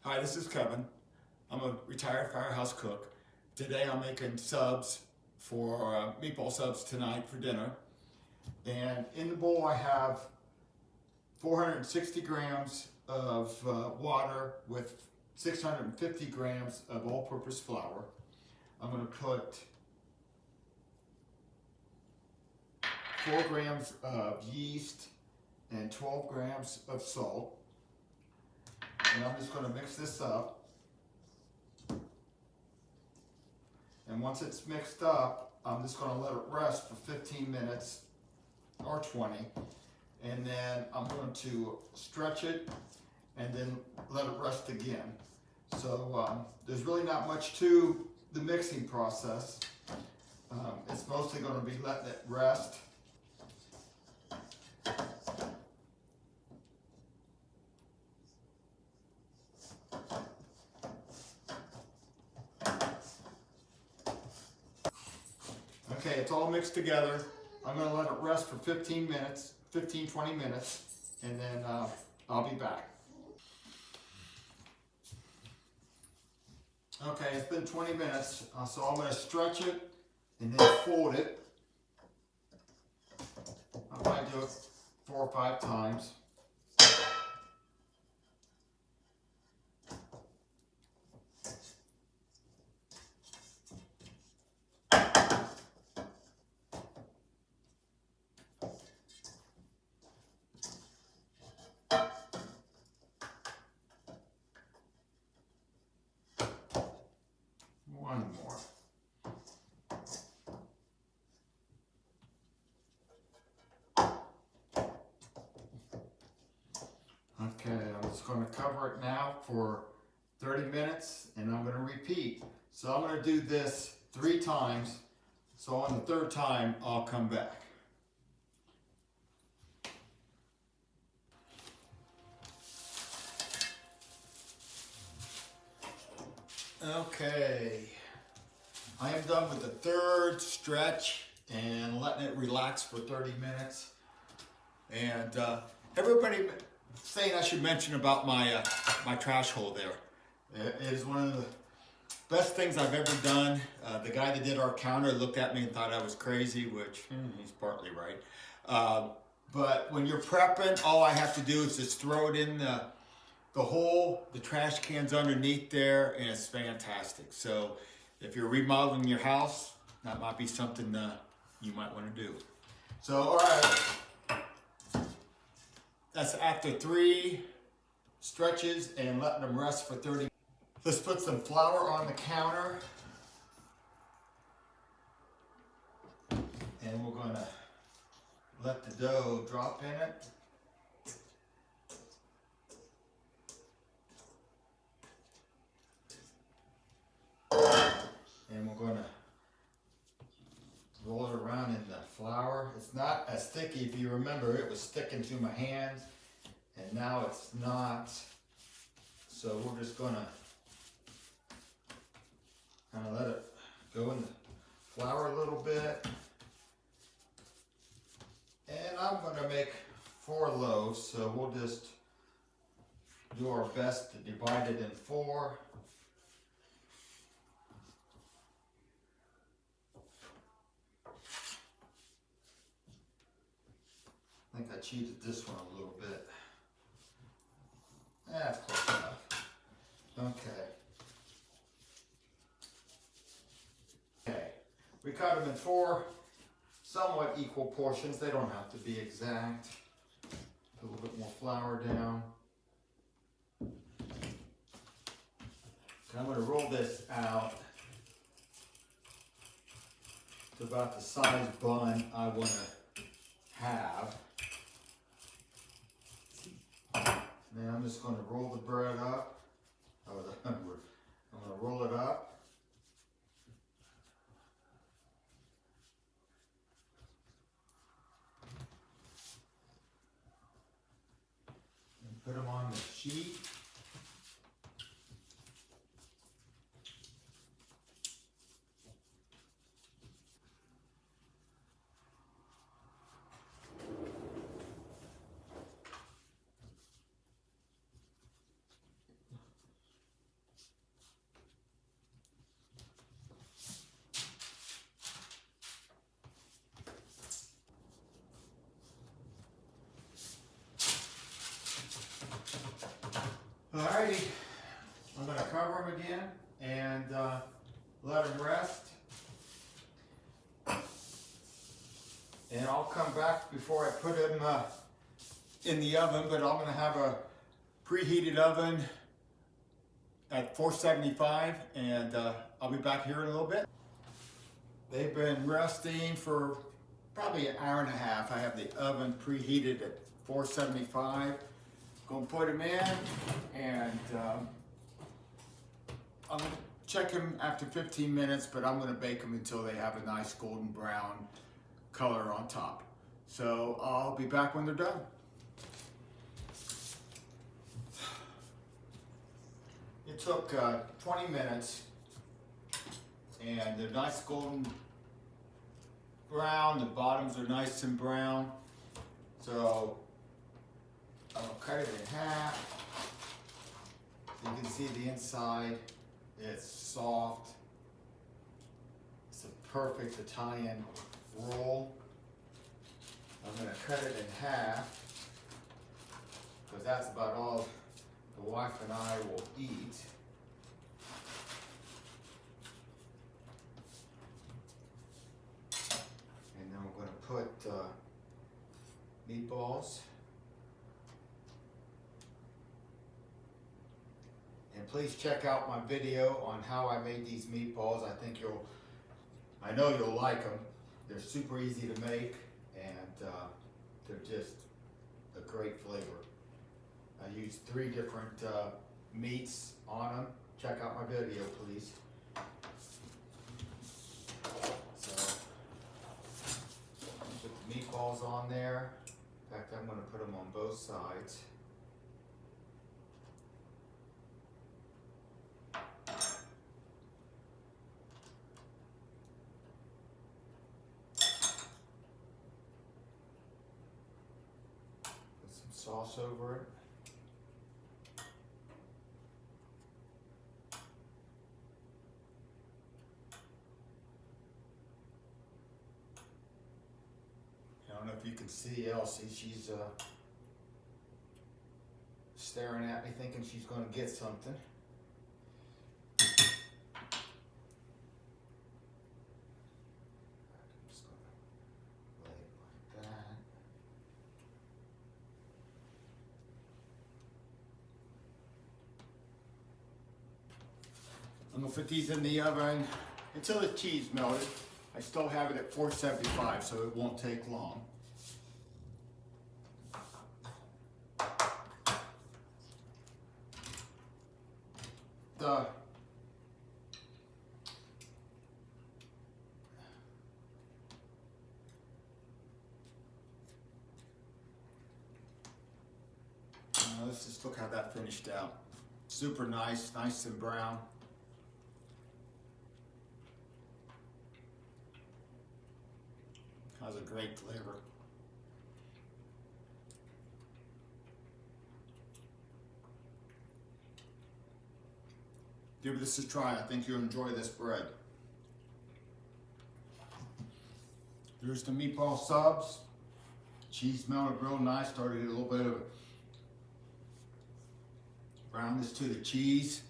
Hi, this is Kevin. I'm a retired firehouse cook. Today I'm making subs for meatball subs tonight for dinner. And in the bowl I have 460 grams of water with 650 grams of all-purpose flour. I'm going to put 4 grams of yeast and 12 grams of salt. And I'm just going to mix this up. And once it's mixed up, I'm just going to let it rest for 15 minutes or 20. And then I'm going to stretch it and then let it rest again. So there's really not much to the mixing process. It's mostly going to be letting it rest. Okay, it's all mixed together. I'm going to let it rest for 15 minutes, 15-20 minutes, and then I'll be back. Okay, it's been 20 minutes, so I'm going to stretch it and then fold it. I might do it 4 or 5 times. One more. Okay, I'm just going to cover it now for 30 minutes and I'm going to repeat. So I'm going to do this 3 times. So on the 3rd time, I'll come back. Okay, I am done with the 3rd stretch and letting it relax for 30 minutes. And everybody saying I should mention about my my trash hole there. It is one of the best things I've ever done. The guy that did our counter looked at me and thought I was crazy, which he's partly right. But when you're prepping, all I have to do is just throw it in the hole, the trash can's underneath there, and it's fantastic. So if you're remodeling your house, that might be something you might want to do. So, all right, that's after 3 stretches and letting them rest for 30 minutes. Let's put some flour on the counter. And we're gonna let the dough drop in it. And we're going to roll it around in the flour. It's not as sticky. If you remember, it was sticking to my hands, and now it's not. So we're just going to kind of let it go in the flour a little bit. And I'm going to make 4 loaves, so we'll just do our best to divide it in 4. I think I cheated this one a little bit. That's close enough. Okay, we cut them in 4 somewhat equal portions. They don't have to be exact. Put a little bit more flour down. Okay, I'm going to roll this out to about the size bun I want to have. Then I'm just going to roll the bread up. I'm going to roll it up. And put them on the sheet. Alrighty, I'm going to cover them again and let them rest. And I'll come back before I put them in the oven, but I'm going to have a preheated oven at 475, and I'll be back here in a little bit. They've been resting for probably an hour and a half. I have the oven preheated at 475. Gonna put them in, and I'm gonna check them after 15 minutes, but I'm gonna bake them until they have a nice golden brown color on top. So I'll be back when they're done. It took 20 minutes, and they're nice golden brown. The bottoms are nice and brown. So I'll cut it in half. So you can see the inside. It's soft. It's a perfect Italian roll. I'm going to cut it in half because that's about all the wife and I will eat. And then we're going to put meatballs. And please check out my video on how I made these meatballs. I know you'll like them. They're super easy to make, and they're just a great flavor. I used 3 different meats on them. Check out my video, please. So, put the meatballs on there. In fact, I'm going to put them on both sides. Put some sauce over it. I don't know if you can see Elsie. She's staring at me thinking she's going to get something. I'm just going to lay it like that. I'm going to put these in the oven until the cheese melted. I still have it at 475, so it won't take long. Let's just look how that finished out. Super nice, nice and brown. Has a great flavor. Give this a try. I think you'll enjoy this bread. Here's the meatball subs. Cheese melted real nice. Started to get a little bit of brownness to the cheese.